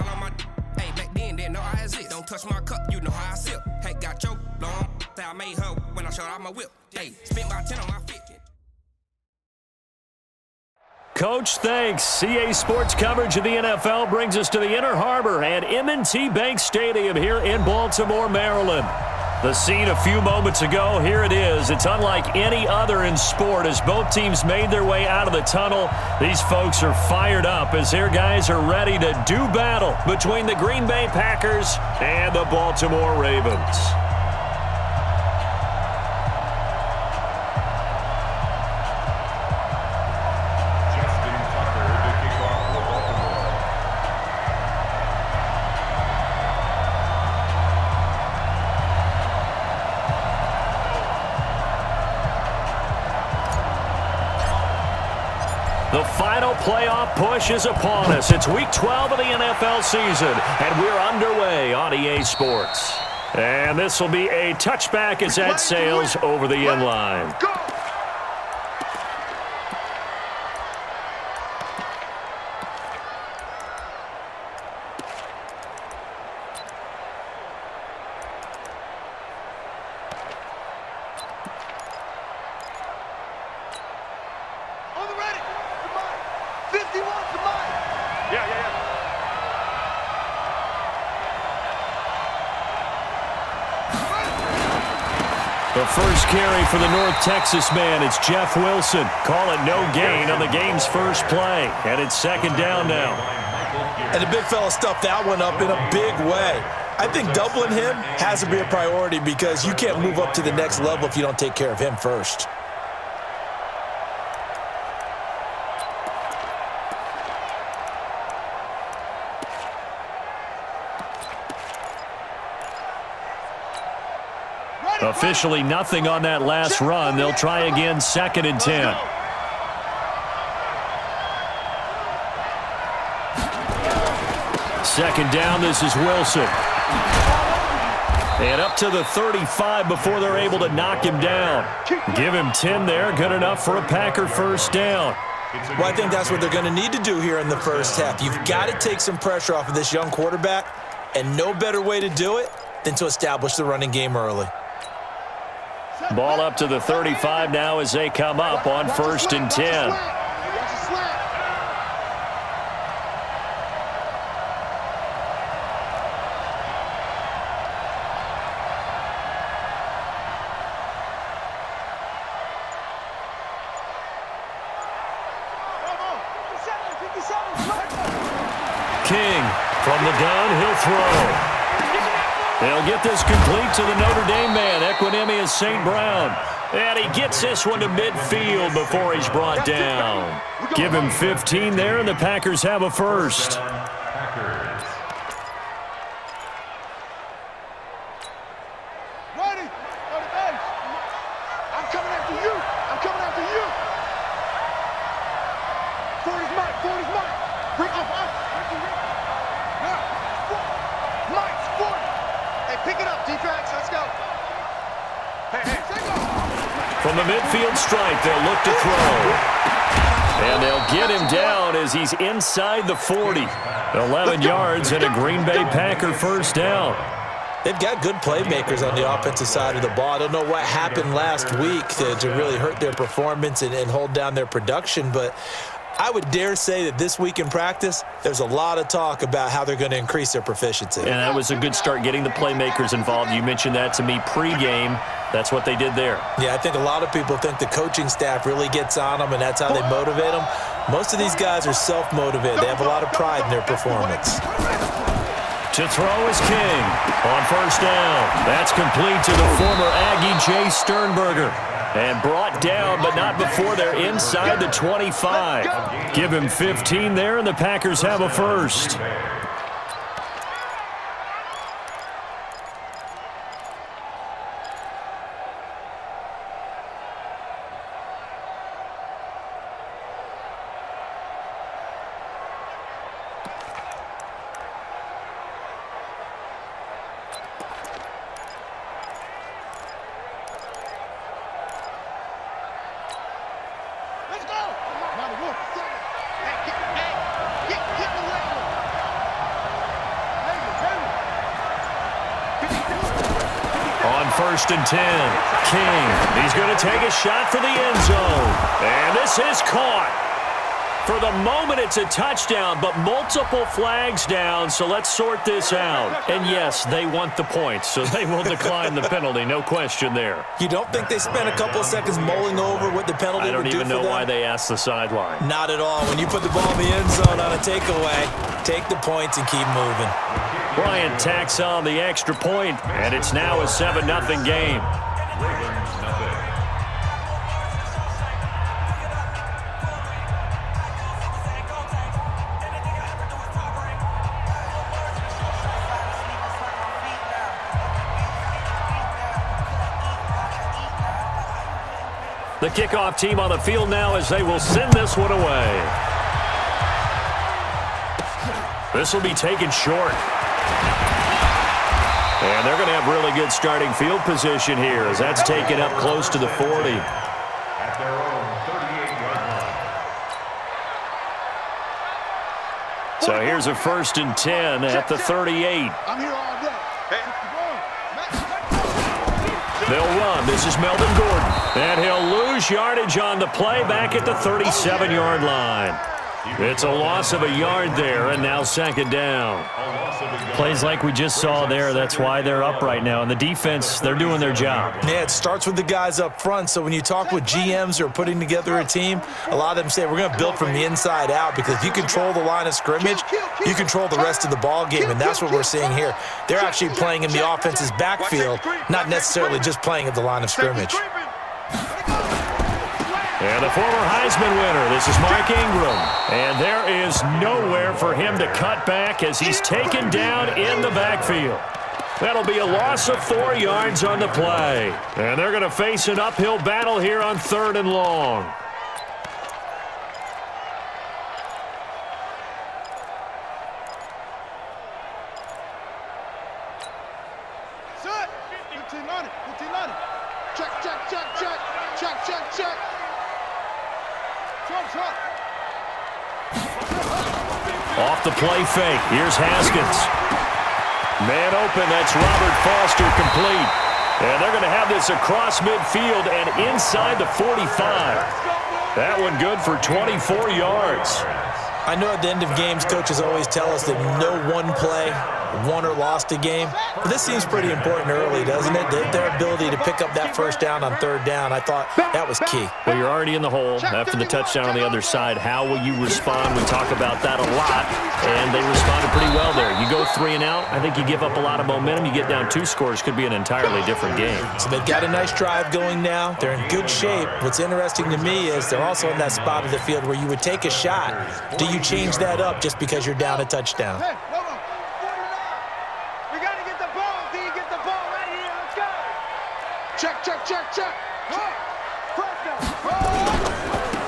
on my hey, back then, didn't know I exist. Don't touch my cup, you know how I sip. Hey, got your long, say I made her when I showed out my whip. Hey, spent about 10 on my fit. Coach, thanks. CA Sports coverage of the NFL brings us to the Inner Harbor at M&T Bank Stadium here in Baltimore, Maryland. The scene a few moments ago, here it is. It's unlike any other in sport as both teams made their way out of the tunnel. These folks are fired up as their guys are ready to do battle between the Green Bay Packers and the Baltimore Ravens. The final playoff push is upon us. It's Week 12 of the NFL season, and we're underway on EA Sports. And this will be a touchback as that sails over the end line. The first carry for the North Texas man, it's Jeff Wilson. Call it no gain on the game's first play. And it's second down now. And the big fella stuffed that one up in a big way. I think doubling him has to be a priority because you can't move up to the next level if you don't take care of him first. Officially nothing on that last run. They'll try again, second and 10. Second down, this is Wilson. And up to the 35 before they're able to knock him down. Give him 10 there, good enough for a Packer first down. Well, I think that's what they're going to need to do here in the first half. You've got to take some pressure off of this young quarterback, and no better way to do it than to establish the running game early. Ball up to the 35 now as they come up on first and 10. King from the downhill throw. They'll get this complete to the Notre Dame man, Equinemius St. Brown. And he gets this one to midfield before he's brought down. Give him 15 there, and the Packers have a first. Ready? Go to base. I'm coming after you. I'm coming after you. 40's Mike. 40's Mike. Bring up. Now, Mike's 40. Hey, pick it up, defense. Let's go. Hey, take off. From the midfield stripe, they'll look to throw. And they'll get him down as he's inside the 40. 11 yards and a Green Bay Packer first down. They've got good playmakers on the offensive side of the ball. I don't know what happened last week to really hurt their performance and hold down their production, but I would dare say that this week in practice, there's a lot of talk about how they're going to increase their proficiency. And that was a good start, getting the playmakers involved. You mentioned that to me pregame. That's what they did there. Yeah, I think a lot of people think the coaching staff really gets on them, and that's how they motivate them. Most of these guys are self-motivated. They have a lot of pride in their performance. To throw is King on first down. That's complete to the former Aggie Jay Sternberger. And brought down, but not before they're inside the 25. Give him 15 there, and the Packers have a first. 1st and 10. King, he's going to take a shot for the end zone. And this is caught. For the moment, it's a touchdown, but multiple flags down, so let's sort this out. And yes, they want the points, so they will decline the penalty, no question there. You don't think they spent a couple of seconds mulling over what the penalty would do for them? I don't even know why they asked the sideline. Not at all. When you put the ball in the end zone on a takeaway, take the points and keep moving. Bryant tacks on the extra point, and it's now a 7-0 game. The kickoff team on the field now as they will send this one away. This will be taken short. And they're going to have really good starting field position here as that's taken up close to the 40. At their own 38-yard line. So here's a 1st and 10 at the 38. I'm here all day. They'll run. This is Melvin Gordon. And he'll lose yardage on the play back at the 37-yard line. It's a loss of a yard there, and now 2nd down. Plays like we just saw there, that's why they're up right now. And the defense, they're doing their job. Yeah, it starts with the guys up front. So when you talk with GMs who are putting together a team, a lot of them say we're going to build from the inside out because if you control the line of scrimmage, you control the rest of the ball game, and that's what we're seeing here. They're actually playing in the offense's backfield, not necessarily just playing at the line of scrimmage. And the former Heisman winner, this is Mark Ingram. And there is nowhere for him to cut back as he's taken down in the backfield. That'll be a loss of 4 yards on the play. And they're going to face an uphill battle here on 3rd and long. Set. 1590. 1590. Check, check, check, check. Check, check, check. Off the play fake. Here's Haskins. Man open. That's Robert Foster complete. And they're going to have this across midfield and inside the 45. That one good for 24 yards. I know at the end of games, coaches always tell us that no one play won or lost a game. But this seems pretty important early, doesn't it? Their ability to pick up that 1st down on 3rd down, I thought that was key. Well, you're already in the hole after the touchdown on the other side. How will you respond? We talk about that a lot, and they responded pretty well there. You go 3 and out, I think you give up a lot of momentum. You get down 2 scores, could be an entirely different game. So they've got a nice drive going now. They're in good shape. What's interesting to me is they're also in that spot of the field where you would take a shot. Do you change that up just because you're down a touchdown? Hey, hold on. 49. We got to get the ball. Do you get the ball right here? Let's go. Check, check, check, check. First down.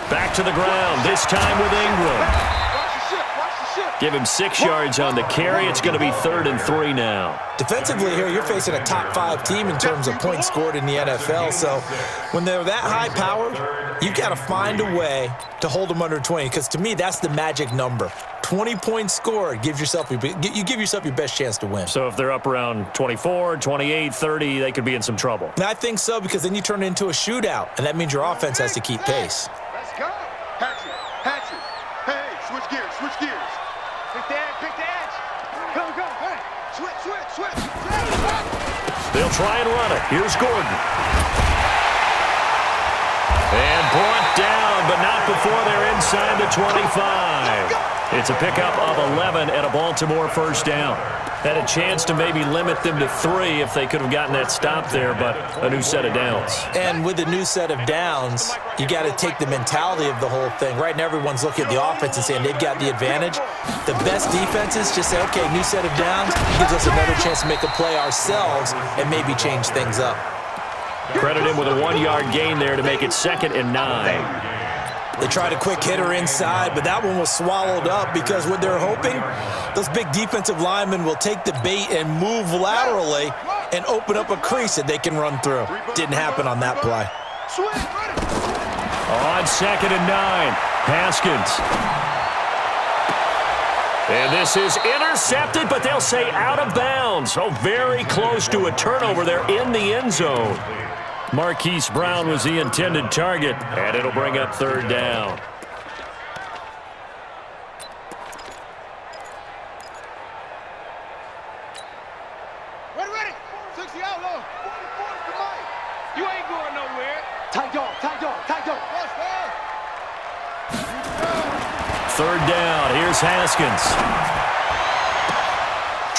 Back to the ground, this time with Ingram. Watch the ship. Watch the ship. Give him 6 yards on the carry. It's going to be 3rd and 3 now. Defensively here, you're facing a top 5 team in terms of points scored in the NFL. So when they're that high powered, you've got to find a way to hold them under 20, because to me, that's the magic number. 20 points scored, you give yourself your best chance to win. So if they're up around 24, 28, 30, they could be in some trouble. And I think so, because then you turn it into a shootout, and that means your offense has to keep pace. Let's go. Hatchet. Hatchet. Hey, switch gears. Switch gears. Pick the edge. Pick the edge. Go, go. Hey, switch, switch, switch. They'll try and run it. Here's Gordon. And brought down, but not before they're inside the 25. It's a pickup of 11 and a Baltimore 1st down. Had a chance to maybe limit them to 3 if they could have gotten that stop there, but a new set of downs. And with a new set of downs, you got to take the mentality of the whole thing. Right now, everyone's looking at the offense and saying they've got the advantage. The best defenses just say, okay, new set of downs gives us another chance to make a play ourselves and maybe change things up. Credit him with a 1-yard gain there to make it 2nd and 9. They tried a quick hitter inside, but that one was swallowed up because what they're hoping, those big defensive linemen will take the bait and move laterally and open up a crease that they can run through. Didn't happen on that play. On 2nd and 9, Haskins. And this is intercepted, but they'll say out of bounds. Oh, very close to a turnover there in the end zone. Marquise Brown was the intended target, and it'll bring up third down. Ready. 60 out low. 40 to Mike. You ain't going nowhere. Tight dog. Third down. Here's Haskins.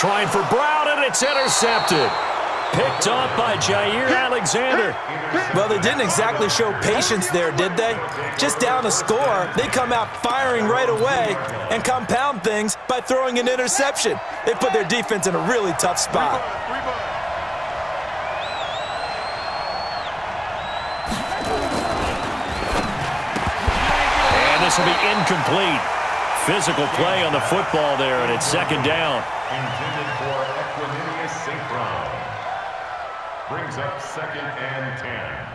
Trying for Brown, and it's intercepted. Picked off by Jair Alexander. Well, they didn't exactly show patience there, did they? Just down a score, they come out firing right away and compound things by throwing an interception. They put their defense in a really tough spot. And this will be incomplete. Physical play on the football there, and it's second down. Intended for Equanimeous St. Brown. Brings up 2nd and 10.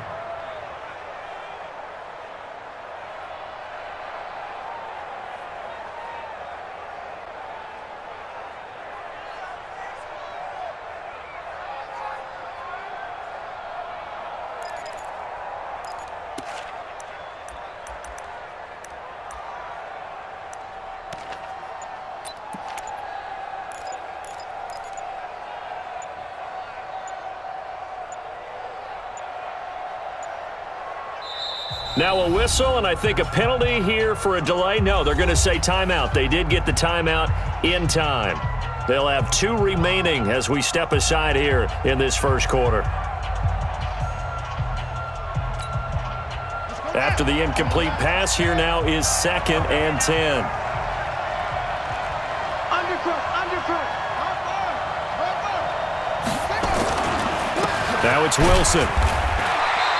Now a whistle, and I think a penalty here for a delay. No, they're going to say timeout. They did get the timeout in time. They'll have 2 remaining as we step aside here in this first quarter. After the incomplete pass, here now is 2nd and 10. Now it's Wilson.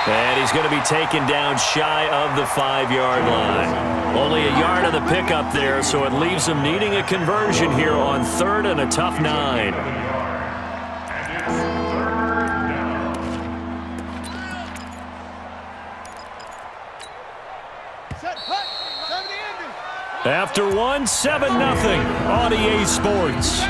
And he's going to be taken down shy of the 5-yard line. Only a yard of the pickup there, so it leaves him needing a conversion here on 3rd and a tough 9. After 1, 7-0 on EA Sports.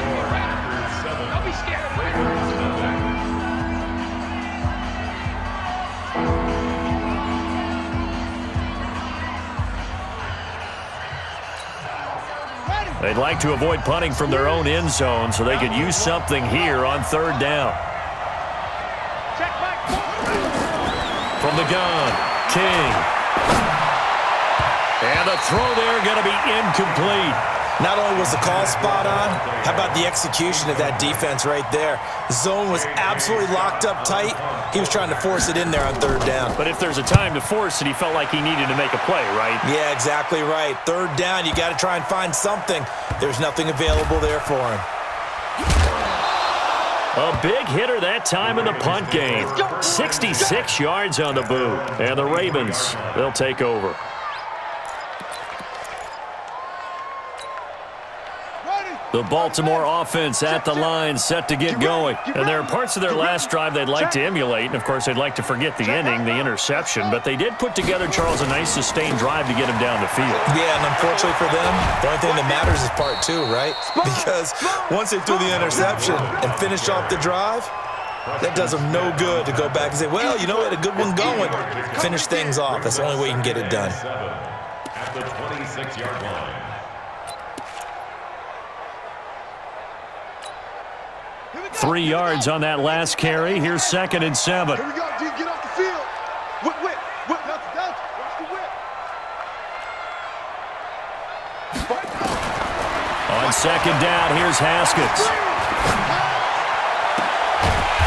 They'd like to avoid punting from their own end zone so they could use something here on 3rd down. From the gun, King. And the throw there going to be incomplete. Not only was the call spot on, how about the execution of that defense right there? Zone was absolutely locked up tight. He was trying to force it in there on 3rd down. But if there's a time to force it, he felt like he needed to make a play, right? Yeah, exactly right. 3rd down, you got to try and find something. There's nothing available there for him. A big hitter that time in the punt game. 66 yards on the boot. And the Ravens, they'll take over. The Baltimore offense at the line, set to get going. And there are parts of their last drive they'd like to emulate. And, of course, they'd like to forget the ending, the interception. But they did put together, Charles, a nice sustained drive to get him down the field. Yeah, and unfortunately for them, the only thing that matters is part 2, right? Because once they threw the interception and finished off the drive, that does them no good to go back and say, well, you know, we had a good one going. Finish things off. That's the only way you can get it done. At the 26-yard line. 3 yards on that last carry. Here's 2nd and 7. Here we go, D. Get off the field. Whip. Delta. Watch the whip. On 2nd down, here's Haskins.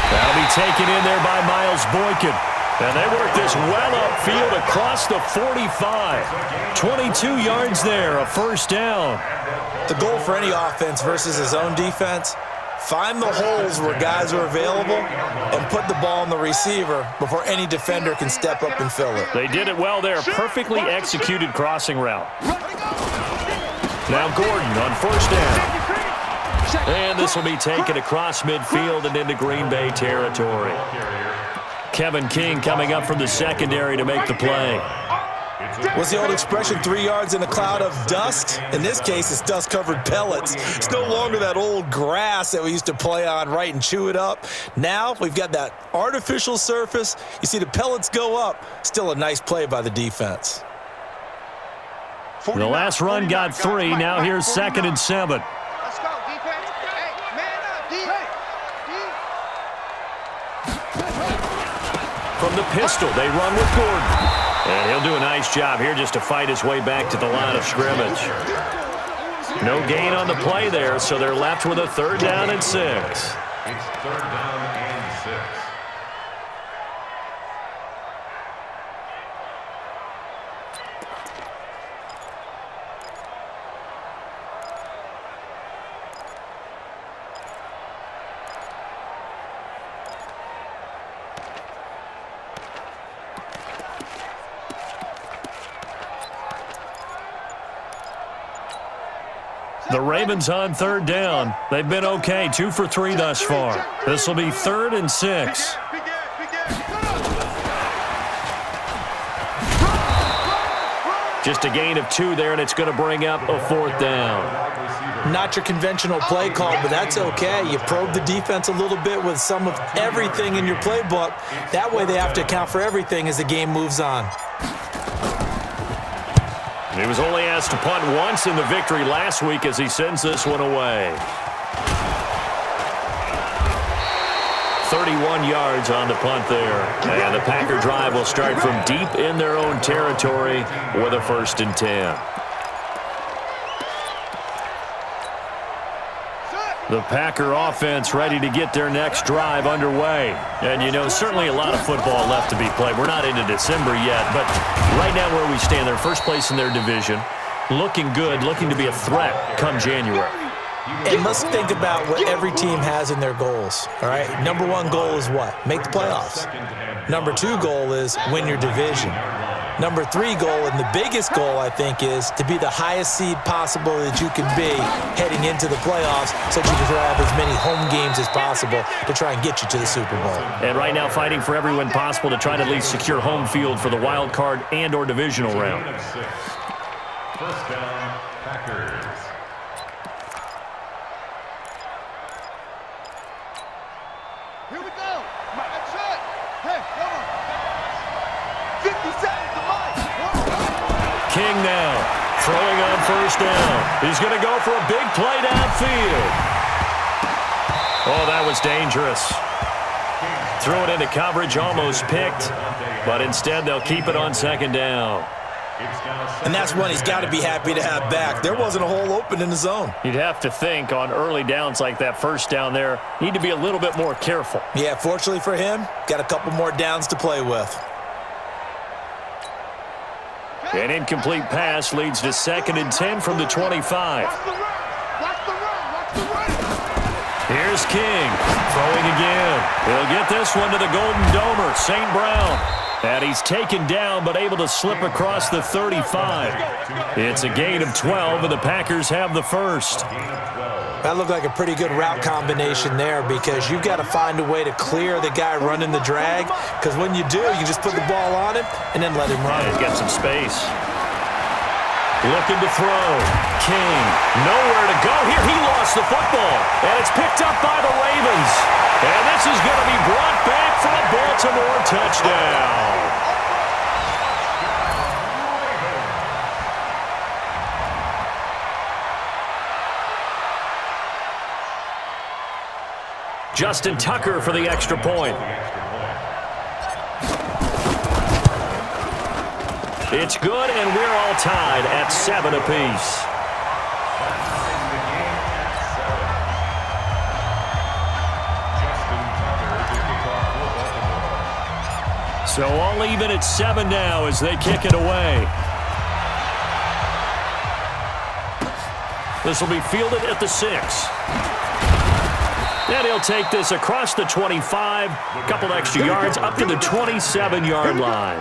That'll be taken in there by Miles Boykin. And they work this well upfield across the 45. 22 yards there, a 1st down. The goal for any offense versus his own defense, find the holes where guys are available and put the ball on the receiver before any defender can step up and fill it. They did it well there. Perfectly executed crossing route. Now Gordon on 1st down. And this will be taken across midfield and into Green Bay territory. Kevin King coming up from the secondary to make the play. What's the old expression, 3 yards in a cloud of dust? In this case, it's dust-covered pellets. It's no longer that old grass that we used to play on, right, and chew it up. Now we've got that artificial surface. You see the pellets go up. Still a nice play by the defense. The last run got 3. Now here's 2nd and 7. Let's go, defense. Hey, man up, defense. From the pistol, they run with Gordon. And he'll do a nice job here just to fight his way back to the line of scrimmage. No gain on the play there, so they're left with a 3rd down and 6. It's 3rd down and 6. The Ravens on 3rd down. They've been okay, 2 for 3 thus far. This will be 3rd and 6. Just a gain of 2 there, and it's going to bring up a 4th down. Not your conventional play call, but that's okay. You probe the defense a little bit with some of everything in your playbook. That way they have to account for everything as the game moves on. He was only asked to punt once in the victory last week as he sends this one away. 31 yards on the punt there. And the Packer drive will start from deep in their own territory with a 1st and 10. The Packer offense ready to get their next drive underway. And, you know, certainly a lot of football left to be played. We're not into December yet, but right now where we stand, they're first place in their division, looking good, looking to be a threat come January. And let's think about what every team has in their goals, all right? Number 1 goal is what? Make the playoffs. Number 2 goal is win your division. Number 3 goal, and the biggest goal, I think, is to be the highest seed possible that you can be heading into the playoffs so that you can have as many home games as possible to try and get you to the Super Bowl. And right now fighting for every win possible to try to at least secure home field for the wild card and or divisional round. 1st down, Packers. Here we go. That's it. Hey, come on. 50 seconds to mine. King now throwing on 1st down. He's going to go for a big play downfield. Oh, that was dangerous. Threw it into coverage, almost picked, but instead they'll keep it on 2nd down. And that's one he's got to be happy to have back. There wasn't a hole open in the zone. You'd have to think on early downs like that 1st down there, need to be a little bit more careful. Yeah, fortunately for him, got a couple more downs to play with. An incomplete pass leads to 2nd and 10 from the 25. Here's King, throwing again. He'll get this one to the Golden Domer, St. Brown. And he's taken down, but able to slip across the 35. It's a gain of 12, and the Packers have the 1st. That looked like a pretty good route combination there because you've got to find a way to clear the guy running the drag, because when you do, you just put the ball on him and then let him run. He's got some space. Looking to throw. King, nowhere to go here. He lost the football, and it's picked up by the Ravens. And this is going to be brought back for a Baltimore touchdown. Justin Tucker for the extra point. It's good, and we're all tied at 7 apiece. So all even at 7 now as they kick it away. This will be fielded at the 6. And he'll take this across the 25, a couple extra yards, up to the 27-yard line.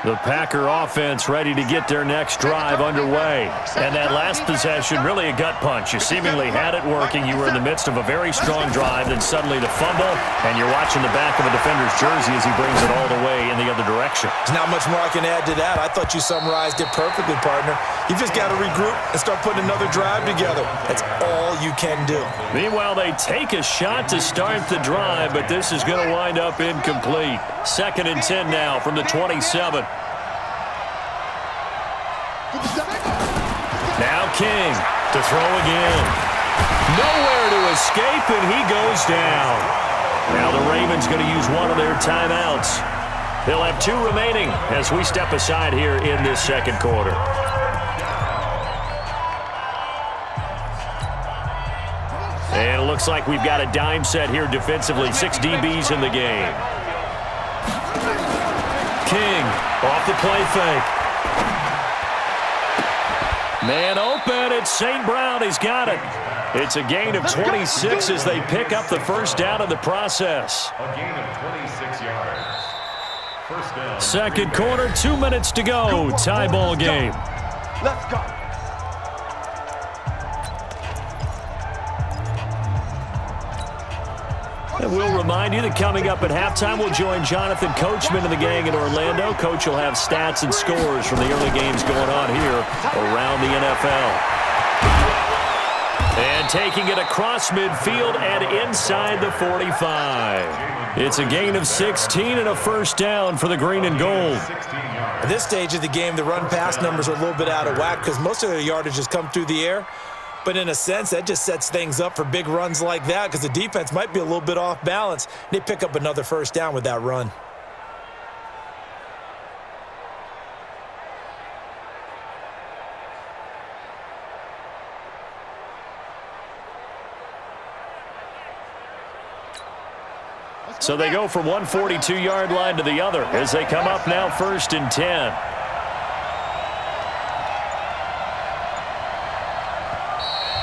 The Packer offense ready to get their next drive underway. And that last possession, really a gut punch. You seemingly had it working. You were in the midst of a very strong drive, then suddenly the fumble, and you're watching the back of a defender's jersey as he brings it all the way in the other direction. There's not much more I can add to that. I thought you summarized it perfectly, partner. You've just got to regroup and start putting another drive together. That's all you can do. Meanwhile, they take a shot to start the drive, but this is going to wind up incomplete. 2nd and 10 now from the 27. Now King to throw again. Nowhere to escape, and he goes down. Now the Ravens going to use one of their timeouts. They'll have 2 remaining as we step aside here in this second quarter. And it looks like we've got a dime set here defensively. 6 DBs in the game. King off the play fake. Man open, it's St. Brown. He's got it. It's a gain of 26 as they pick up the first down in the process. A gain of 26 yards. First down. Second quarter, 2 minutes to go. Tie ball game. Let's go. And we'll remind you that coming up at halftime, we'll join Jonathan Coachman and the gang in Orlando. Coach will have stats and scores from the early games going on here around the NFL. And taking it across midfield and inside the 45. It's a gain of 16 and a first down for the green and gold. At this stage of the game, the run-pass numbers are a little bit out of whack because most of their yardage has come through the air. But in a sense, that just sets things up for big runs like that because the defense might be a little bit off balance. They pick up another first down with that run. So they go from one 42-yard line to the other as they come up now 1st and 10.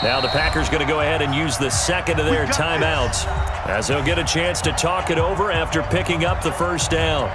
Now the Packers going to go ahead and use the second of their timeouts as they'll get a chance to talk it over after picking up the first down.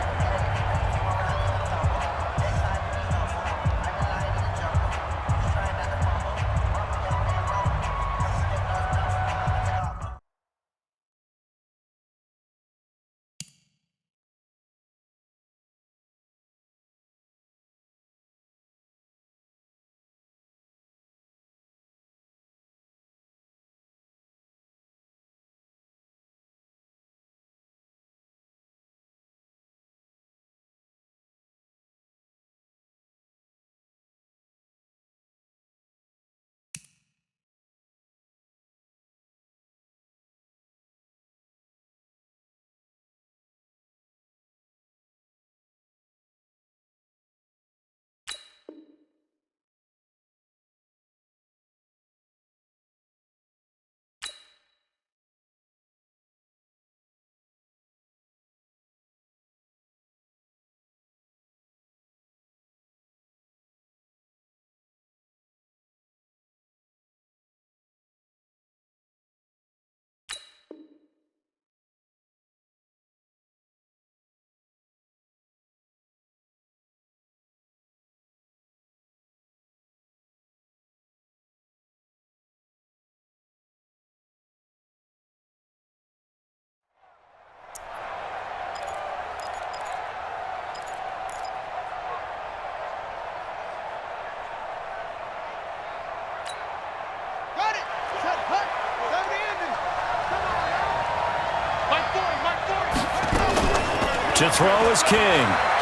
To throw is King.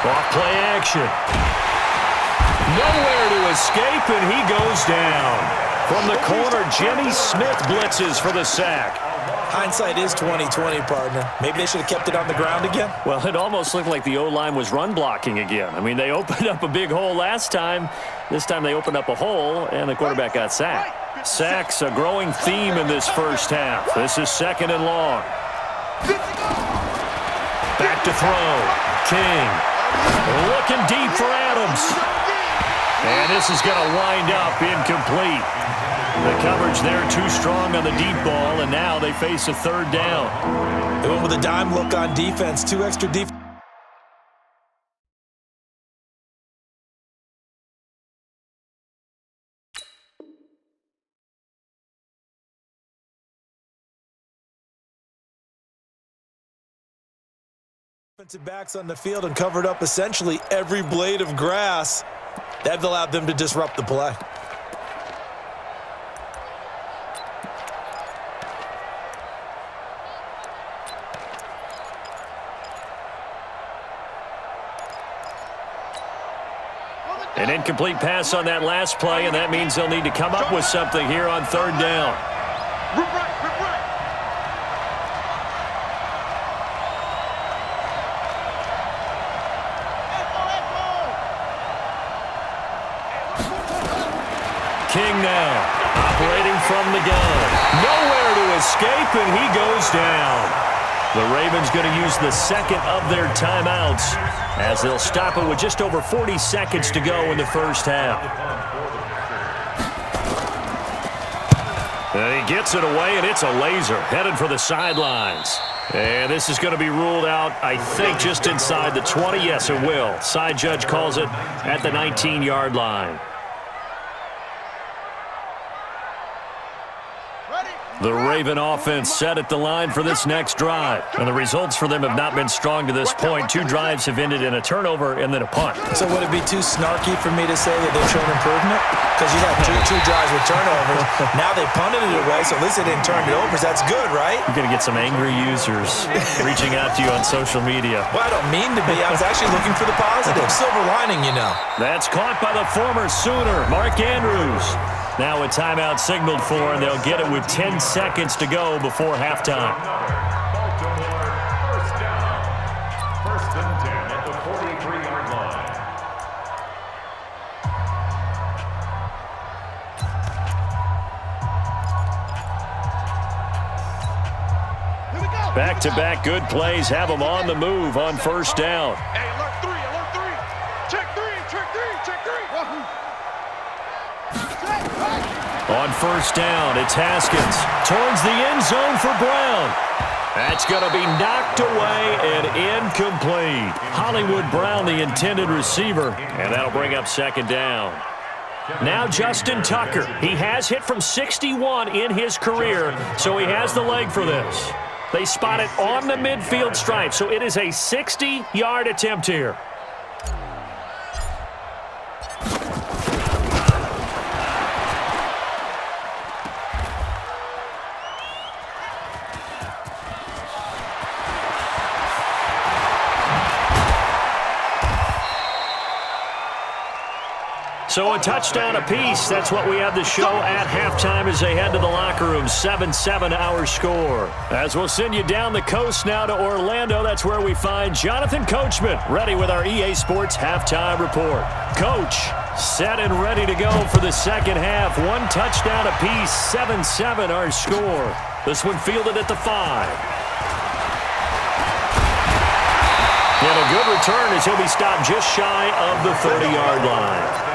Off play action. Nowhere to escape, and he goes down. From the corner, Jimmy Smith blitzes for the sack. Hindsight is 20/20, partner. Maybe they should have kept it on the ground again. Well, it almost looked like the O-line was run blocking again. I mean, they opened up a big hole last time. This time they opened up a hole, and the quarterback got sacked. Sacks, a growing theme in this first half. This is 2nd and long. Back to throw. King. Looking deep for Adams. And this is going to wind up incomplete. The coverage there too strong on the deep ball, and now they face a 3rd down. They went with a dime look on defense. 2 extra defense. Defensive backs on the field and covered up essentially every blade of grass. That allowed them to disrupt the play. An incomplete pass on that last play, and that means they'll need to come up with something here on third down. Rip right, rip right. King now, operating from the gun. Nowhere to escape, and he goes down. The Ravens going to use the second of their timeouts as they'll stop it with just over 40 seconds to go in the first half. And he gets it away, and it's a laser headed for the sidelines. And this is going to be ruled out, I think, just inside the 20. Yes, it will. Side judge calls it at the 19-yard line. The Raven offense set at the line for this next drive. And the results for them have not been strong to this point. 2 drives have ended in a turnover and then a punt. So would it be too snarky for me to say that they've shown improvement? Because you had two drives with turnovers. Now they punted it away, so at least they didn't turn it over. That's good, right? You're going to get some angry users reaching out to you on social media. Well, I don't mean to be. I was actually looking for the positive. Silver lining, you know. That's caught by the former Sooner, Mark Andrews. Now a timeout signaled for, and they'll get it with 10 seconds to go before halftime. Baltimore, first down. 1st and 10 at the 43-yard line. Here we go. Back-to-back good plays have them on the move on first down. Hey, alert 3, alert 3. Check 3, check 3, check 3. On first down, it's Haskins towards the end zone for Brown. That's going to be knocked away and incomplete. Hollywood Brown, the intended receiver, and that'll bring up second down. Now Justin Tucker. He has hit from 61 in his career, so he has the leg for this. They spot it on the midfield stripe, so it is a 60-yard attempt here. So a touchdown apiece. That's what we have to show at halftime as they head to the locker room. 7-7 our score. As we'll send you down the coast now to Orlando, that's where we find Jonathan Coachman, ready with our EA Sports halftime report. Coach, set and ready to go for the second half. 1 touchdown apiece. 7-7 our score. This one fielded at the 5. And a good return as he'll be stopped just shy of the 30-yard line.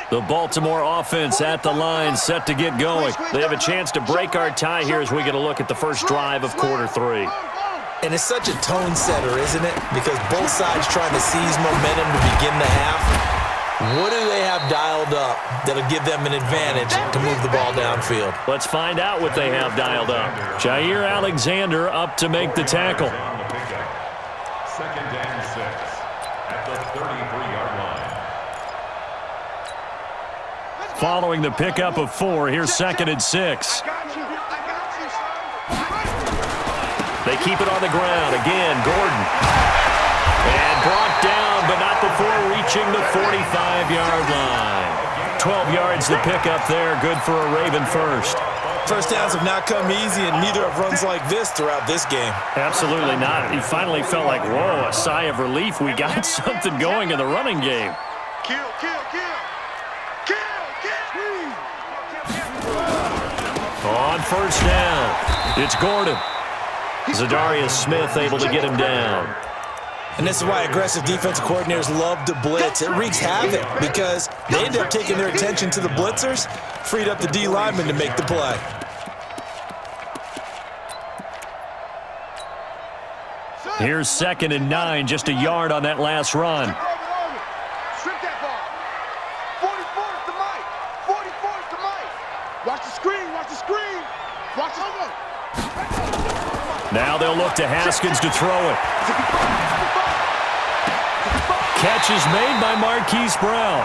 The Baltimore offense at the line, set to get going. They have a chance to break our tie here as we get a look at the first drive of quarter 3. And it's such a tone setter, isn't it? Because both sides trying to seize momentum to begin the half. What do they have dialed up that'll give them an advantage to move the ball downfield? Let's find out what they have dialed up. Jair Alexander up to make the tackle. 2nd and 6 at the 33-yard line. Following the pickup of 4, here's 2nd and 6. They keep it on the ground. Again, Gordon. And brought down, but not before reaching the 45-yard line. 12 yards the pickup there. Good for a Raven first. First downs have not come easy, and neither have runs like this throughout this game. Absolutely not. He finally felt like, whoa, a sigh of relief. We got something going in the running game. Kill, kill, kill. On first down, it's Gordon. Zadarius Smith able to get him down. And this is why aggressive defensive coordinators love to blitz. It wreaks havoc because they end up taking their attention to the blitzers, freed up the D lineman to make the play. Here's 2nd and 9, just a yard on that last run. Strip that ball. 44 is the mic. 44 is the mic. Watch the screen. Watch the screen. Watch the screen. Now they'll look to Haskins to throw it. Catch is made by Marquise Brown.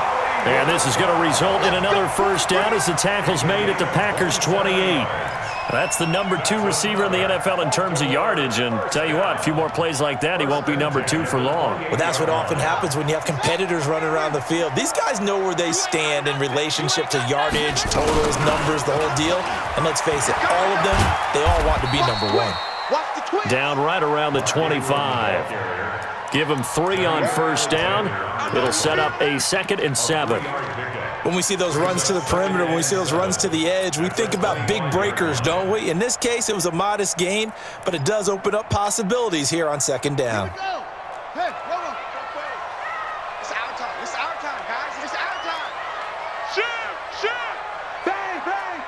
And this is going to result in another first down as the tackle's made at the Packers' 28. That's the number 2 receiver in the NFL in terms of yardage. And tell you what, a few more plays like that, he won't be number 2 for long. Well, that's what often happens when you have competitors running around the field. These guys know where they stand in relationship to yardage, totals, numbers, the whole deal. And let's face it, all of them, they all want to be number 1. Down right around the 25. Give them 3 on first down. It'll set up a 2nd and 7. When we see those runs to the perimeter, when we see those runs to the edge, we think about big breakers, don't we? In this case, it was a modest gain, but it does open up possibilities here on 2nd down. Hey, it's our time. It's our time, guys. It's our time. Shoot! Bang, bang!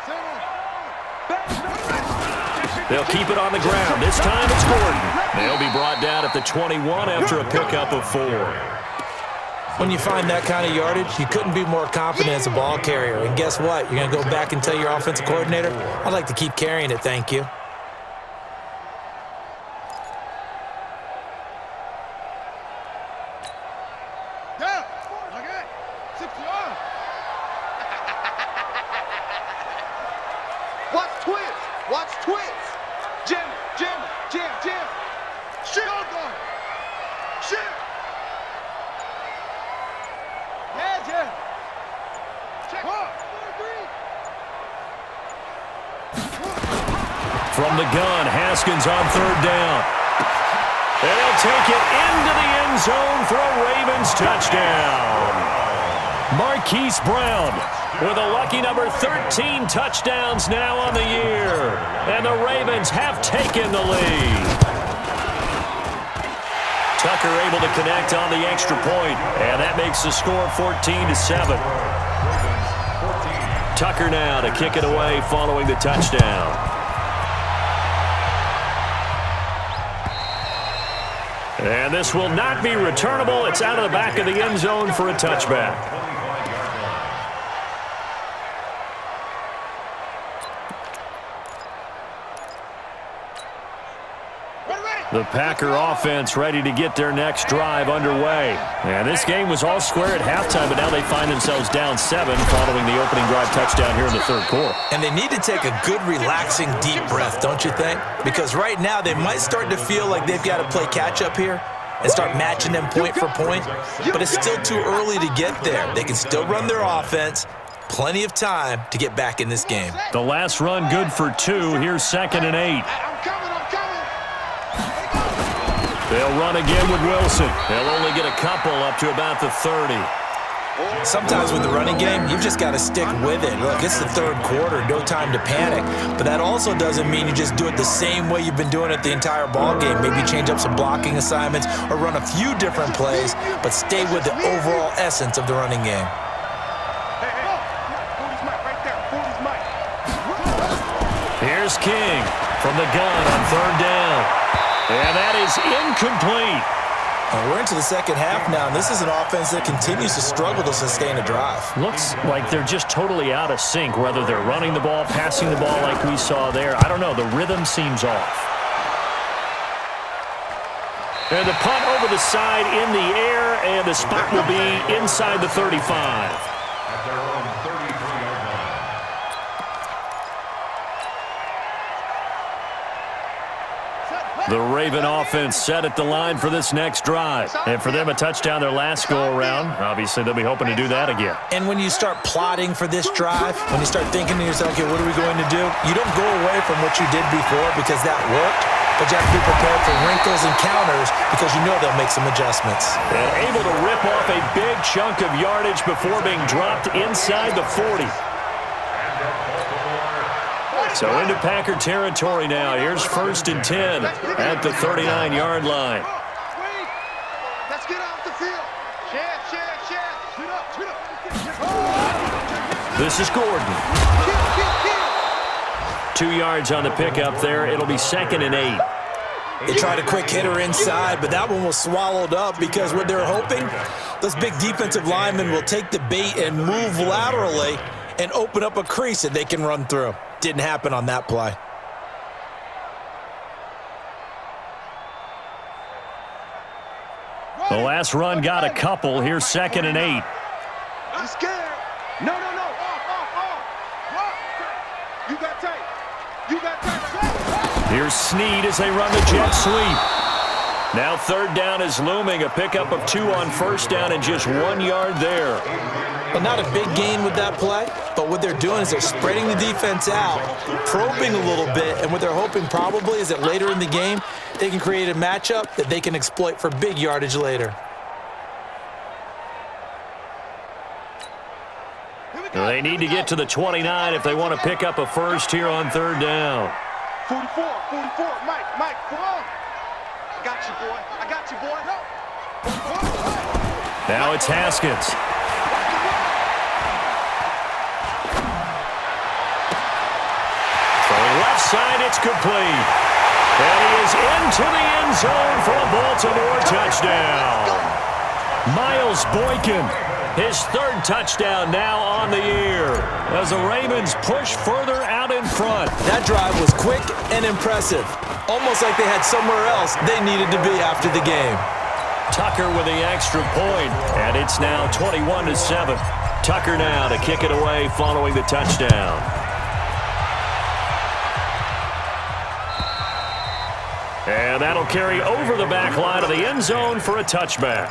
They'll keep it on the ground. This time it's Gordon. They'll be brought down at the 21 after a pickup of 4. When you find that kind of yardage, you couldn't be more confident as a ball carrier. And guess what? You're going to go back and tell your offensive coordinator, I'd like to keep carrying it, thank you. Watch twins. Jim. Shoot. Shoot. Yeah, Jim. Check. 1, 2, 3. From the gun, Haskins on 3rd down. And they'll take it into the end zone for a Ravens touchdown. Marquise Brown with a lucky number 13 touchdowns now on the year. And the Ravens have taken the lead. Tucker able to connect on the extra point, and that makes the score 14-7. Tucker now to kick it away following the touchdown. And this will not be returnable. It's out of the back of the end zone for a touchback. The Packer offense ready to get their next drive underway. And this game was all square at halftime, but now they find themselves down 7 following the opening drive touchdown here in the 3rd quarter. And they need to take a good, relaxing, deep breath, don't you think? Because right now they might start to feel like they've got to play catch-up here and start matching them point for point. But it's still too early to get there. They can still run their offense. Plenty of time to get back in this game. The last run good for 2. Here's 2nd and 8. I'm coming. They'll run again with Wilson. They'll only get a couple up to about the 30. Sometimes with the running game, you've just got to stick with it. Look, it's the 3rd quarter, no time to panic. But that also doesn't mean you just do it the same way you've been doing it the entire ball game. Maybe change up some blocking assignments or run a few different plays, but stay with the overall essence of the running game. Here's King from the gun on 3rd down. And that is incomplete. And we're into the 2nd half now, and this is an offense that continues to struggle to sustain a drive. Looks like they're just totally out of sync, whether they're running the ball, passing the ball like we saw there. I don't know. The rhythm seems off. And the punt over the side in the air, and the spot will be inside the 35. At their own 33-yard line. The Raven offense set at the line for this next drive. And for them, a touchdown their last go-around. Obviously, they'll be hoping to do that again. And when you start plotting for this drive, when you start thinking to yourself, okay, what are we going to do? You don't go away from what you did before because that worked, but you have to be prepared for wrinkles and counters because you know they'll make some adjustments. And able to rip off a big chunk of yardage before being dropped inside the 40. So into Packer territory now. Here's 1st and 10 at the 39-yard line. Let's get off the field. This is Gordon. 2 yards on the pickup there. It'll be 2nd and 8. They tried a quick hitter inside, but that one was swallowed up because what they're hoping, those big defensive linemen will take the bait and move laterally and open up a crease that they can run through. Didn't happen on that play. The last run got a couple. Here's 2nd and 8. You scared? No. Off. You got tight. Here's Snead as they run the jet sweep. Now 3rd down is looming. A pickup of 2 on 1st down and just 1 yard there. Well, not a big gain with that play, but what they're doing is they're spreading the defense out, probing a little bit, and what they're hoping probably is that later in the game, they can create a matchup that they can exploit for big yardage later. They need to get to the 29 if they want to pick up a first here on 3rd down. 44, Mike, come on. I got you, boy. Now it's Haskins. Throwing left side, it's complete. And he is into the end zone for a Baltimore touchdown. Miles Boykin, his 3rd touchdown now on the year as the Ravens push further out in front. That drive was quick and impressive, almost like they had somewhere else they needed to be after the game. Tucker with the extra point, and it's now 21-7. Tucker now to kick it away following the touchdown. And that'll carry over the back line of the end zone for a touchback.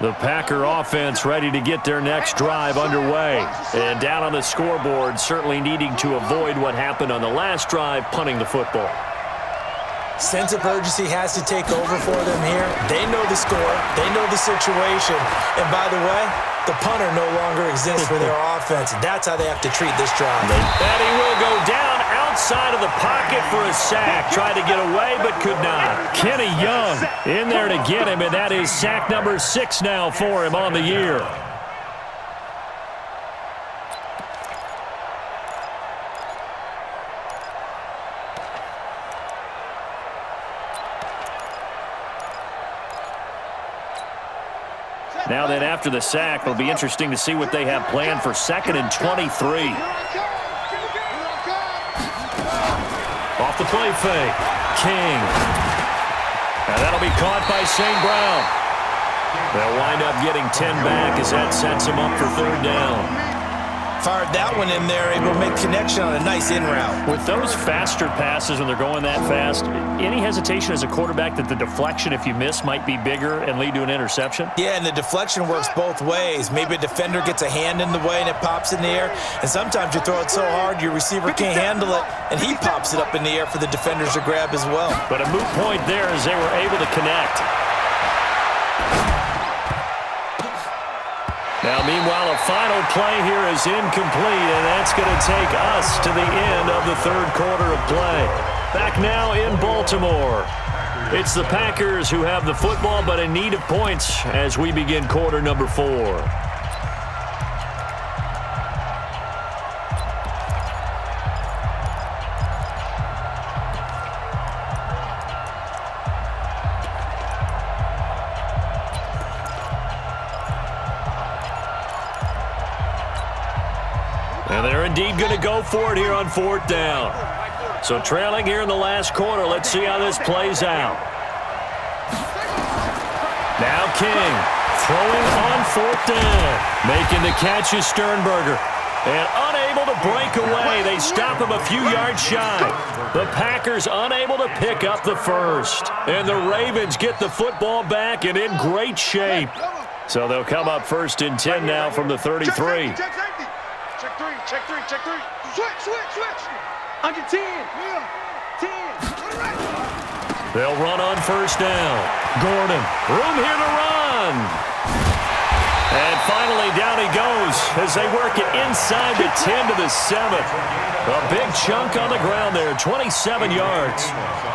The Packer offense ready to get their next drive underway. And down on the scoreboard, certainly needing to avoid what happened on the last drive, punting the football. Sense of urgency has to take over for them here. They know the score. They know the situation. And by the way, the punter no longer exists for their offense. That's how they have to treat this drive. And he will go down outside of the pocket for a sack. Tried to get away, but could not. Kenny Young in there to get him, and that is sack number 6 now for him on the year. Now then, after the sack, it'll be interesting to see what they have planned for 2nd and 23. Off the play fake. King. And that'll be caught by St. Brown. They'll wind up getting 10 back as that sets them up for 3rd down. Fired that one in there, able to make connection on a nice in route. With those faster passes when they're going that fast, any hesitation as a quarterback that the deflection, if you miss, might be bigger and lead to an interception? Yeah, and the deflection works both ways. Maybe a defender gets a hand in the way and it pops in the air, and sometimes you throw it so hard your receiver can't handle it, and he pops it up in the air for the defenders to grab as well. But a moot point there as they were able to connect. Now, meanwhile, a final play here is incomplete, and that's going to take us to the end of the 3rd quarter of play. Back now in Baltimore. It's the Packers who have the football, but in need of points as we begin quarter number 4. And they're indeed going to go for it here on 4th down. So trailing here in the last quarter. Let's see how this plays out. Now King throwing on 4th down. Making the catch is Sternberger. And unable to break away. They stop him a few yards shy. The Packers unable to pick up the first. And the Ravens get the football back and in great shape. So they'll come up 1st and 10 now from the 33. Check three. Switch. Under 10. 10. They'll run on 1st down. Gordon, room here to run. And finally, down he goes. as they work it inside the 10 to the 7. A big chunk on the ground there, 27 yards.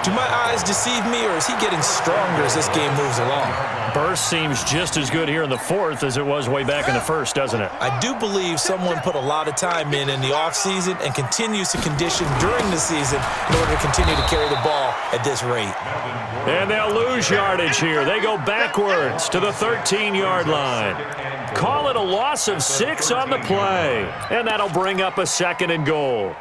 Do my eyes deceive me, or is he getting stronger as this game moves along? Burst seems just as good here in the fourth as it was way back in the first, doesn't it? I do believe someone put a lot of time in the offseason and continues to condition during the season in order to continue to carry the ball at this rate. And they'll lose yardage here. They go backwards to the 13-yard line. Call it a loss of 6 on the play. And that'll bring up a 2nd and goal.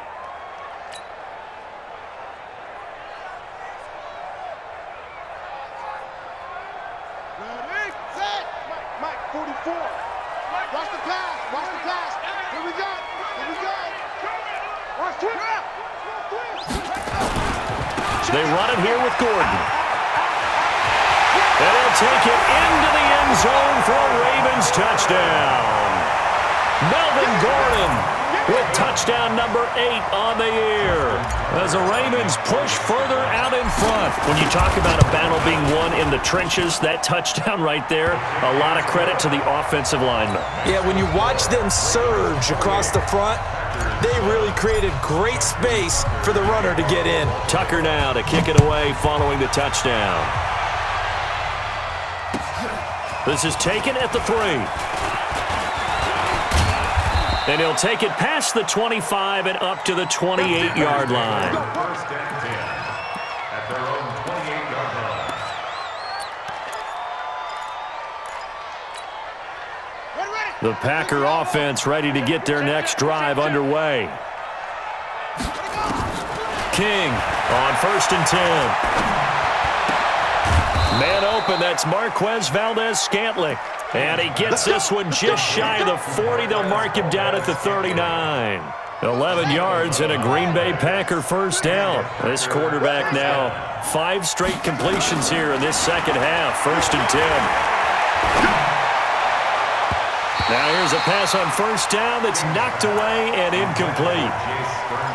Mike, 44. Watch the pass. Watch the pass. Here we go. Here we go. Watch twist. They run it here with Gordon. And he'll take it into the end zone for a Ravens touchdown. Melvin Gordon with touchdown number 8 on the year as the Ravens push further out in front. When you talk about a battle being won in the trenches, that touchdown right there, a lot of credit to the offensive linemen. Yeah, when you watch them surge across the front, they really created great space for the runner to get in. Tucker now to kick it away following the touchdown. This is taken at the 3. And he'll take it past the 25 and up to the 28-yard line. First and 10 at their own 28-yard line. The Packer offense ready to get their next drive underway. King on 1st and 10. Man open, that's Marquez Valdez-Scantling. And he gets this one just shy of the 40. They'll mark him down at the 39. 11 yards and a Green Bay Packer first down. This quarterback now 5 straight completions here in this second half. 1st and 10. Now here's a pass on 1st down that's knocked away and incomplete.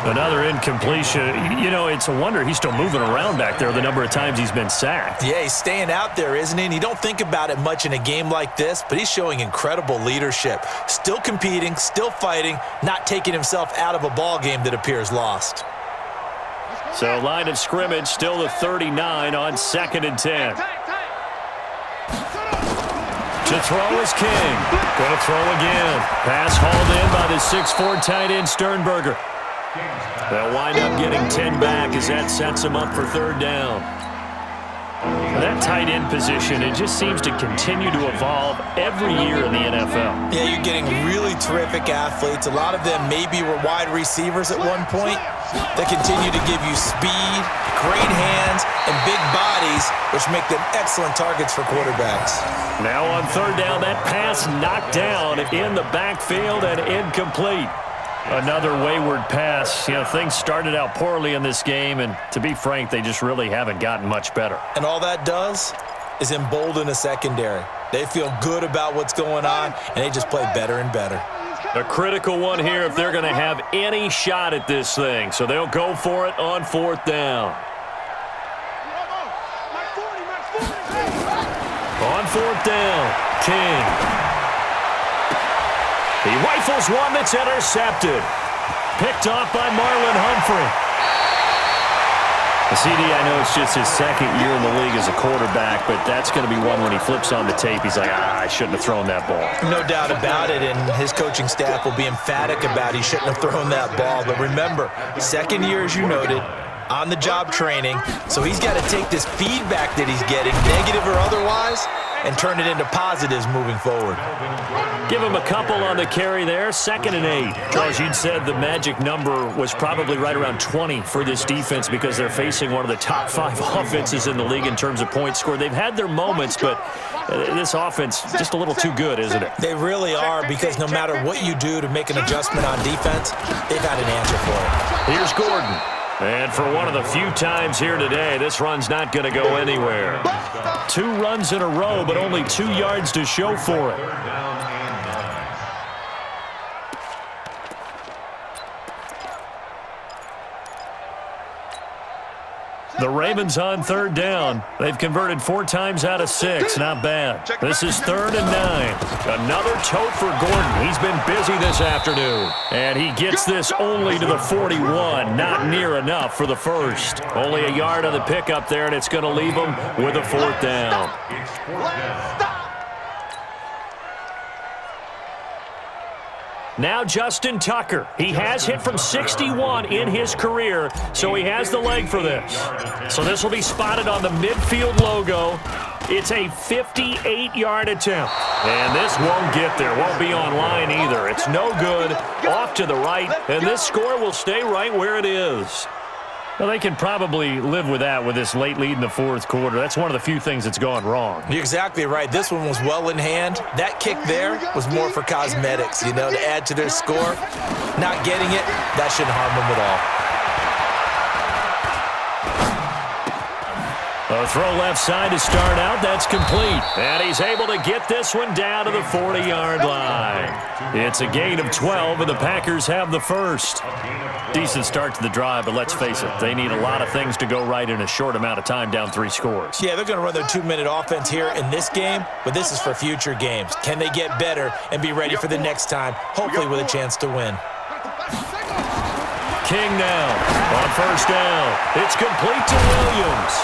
Another incompletion. You know, it's a wonder he's still moving around back there the number of times he's been sacked. Yeah, he's staying out there, isn't he? And you don't think about it much in a game like this, but he's showing incredible leadership. Still competing, still fighting, not taking himself out of a ball game that appears lost. So line of scrimmage still the 39 on 2nd and 10. To throw is King. Going to throw again. Pass hauled in by the 6'4" tight end Sternberger. They'll wind up getting 10 back as that sets them up for 3rd down. That tight end position, it just seems to continue to evolve every year in the NFL. Yeah, you're getting really terrific athletes. A lot of them maybe were wide receivers at one point. They continue to give you speed, great hands, and big bodies, which make them excellent targets for quarterbacks. Now on 3rd down, that pass knocked down in the backfield and incomplete. Another wayward pass. You know, things started out poorly in this game, and to be frank, they just really haven't gotten much better. And all that does is embolden a secondary. They feel good about what's going on, and they just play better and better. A critical one here if they're going to have any shot at this thing. So they'll go for it on 4th down. On 4th down, King. He rifles one that's intercepted. Picked off by Marlon Humphrey. CD, I know it's just his 2nd year in the league as a quarterback, but that's going to be one when he flips on the tape. He's like, I shouldn't have thrown that ball. No doubt about it, and his coaching staff will be emphatic about he shouldn't have thrown that ball. But remember, 2nd year, as you noted, on-the-job training, so he's got to take this feedback that he's getting, negative or otherwise, and turn it into positives moving forward. Give him a couple on the carry there. 2nd and 8. Charles, you'd said the magic number was probably right around 20 for this defense because they're facing one of the top 5 offenses in the league in terms of points scored. They've had their moments, but this offense just a little too good, isn't it? They really are, because no matter what you do to make an adjustment on defense, they've got an answer for it. Here's Gordon. And for one of the few times here today, this run's not going to go anywhere. 2 runs in a row, but only 2 yards to show for it. The Ravens on 3rd down. They've converted 4 times out of 6. Not bad. This is 3rd and 9. Another tote for Gordon. He's been busy this afternoon. And he gets this only to the 41. Not near enough for the first. Only a yard on the pickup there, and it's going to leave him with a 4th down. Now Justin Tucker. He has hit from 61 in his career, so he has the leg for this. So this will be spotted on the midfield logo. It's a 58-yard attempt. And this won't get there. Won't be online either. It's no good. Off to the right, and this score will stay right where it is. Well, they can probably live with that with this late lead in the 4th quarter. That's one of the few things that's gone wrong. You're exactly right. This one was well in hand. That kick there was more for cosmetics, to add to their score. Not getting it, that shouldn't harm them at all. A throw left side to start out. That's complete. And he's able to get this one down to the 40-yard line. It's a gain of 12, and the Packers have the first. Decent start to the drive, but let's face it, they need a lot of things to go right in a short amount of time, down 3 scores. Yeah, they're going to run their 2-minute offense here in this game, but this is for future games. Can they get better and be ready for the next time, hopefully with a chance to win? King now on 1st down. It's complete to Williams.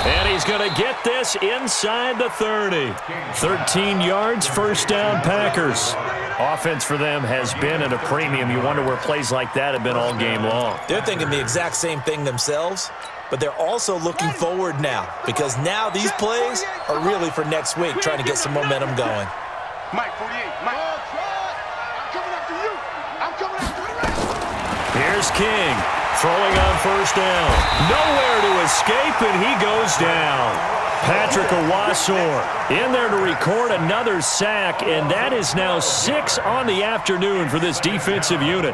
And he's going to get this inside the 30. 13 yards, 1st down, Packers. Offense for them has been at a premium. You wonder where plays like that have been all game long. They're thinking the exact same thing themselves, but they're also looking forward now, because now these plays are really for next week, trying to get some momentum going. Mike, 48, Mike. I'm coming after you. I'm coming after you. Here's King. Throwing on 1st down. Nowhere to escape, and he goes down. Patrick Owasor in there to record another sack, and that is now 6 on the afternoon for this defensive unit.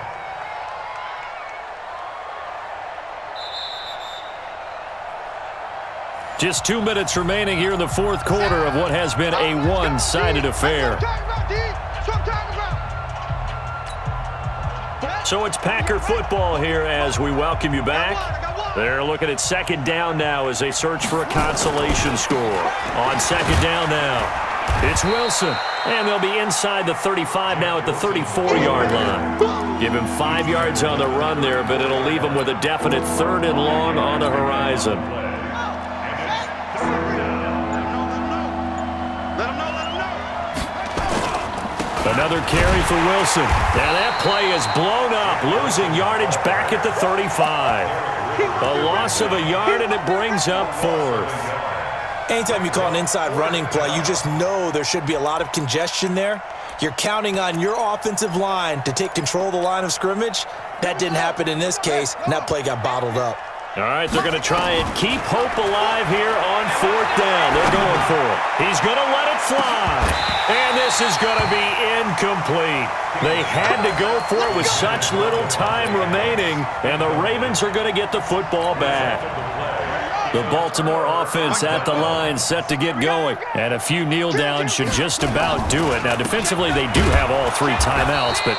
Just 2 minutes remaining here in the 4th quarter of what has been a one-sided affair. So it's Packer football here as we welcome you back. They're looking at 2nd down now as they search for a consolation score. On 2nd down now, it's Wilson. And they'll be inside the 35 now at the 34-yard line. Give him 5 yards on the run there, but it'll leave him with a definite 3rd and long on the horizon. Another carry for Wilson. And that play is blown up, losing yardage back at the 35. A loss of a yard, and it brings up 4th. Anytime you call an inside running play, you just know there should be a lot of congestion there. You're counting on your offensive line to take control of the line of scrimmage. That didn't happen in this case, and that play got bottled up. All right, they're going to try and keep hope alive here on 4th down. They're going for it. He's going to let it fly. And this is going to be incomplete. They had to go for it with such little time remaining, and the Ravens are going to get the football back. The Baltimore offense at the line set to get going. And a few kneel downs should just about do it. Now, defensively, they do have all 3 timeouts, but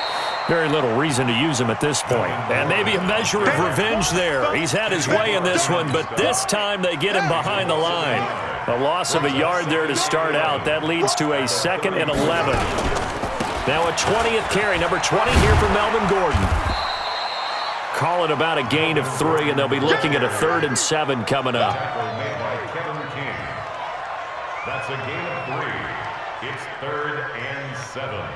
very little reason to use him at this point. And maybe a measure of revenge there. He's had his way in this one, but this time they get him behind the line. A loss of a yard there to start out. That leads to a 2nd and 11. Now a 20th carry, number 20 here for Melvin Gordon. Call it about a gain of 3, and they'll be looking at a 3rd and 7 coming up. Made by Kevin King. That's a gain of 3. It's 3rd and 7.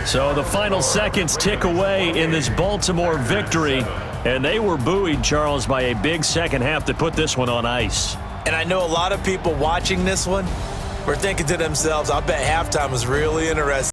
So the final seconds tick away in this Baltimore victory, and they were buoyed, Charles, by a big second half to put this one on ice. And I know a lot of people watching this one were thinking to themselves, I bet halftime was really interesting.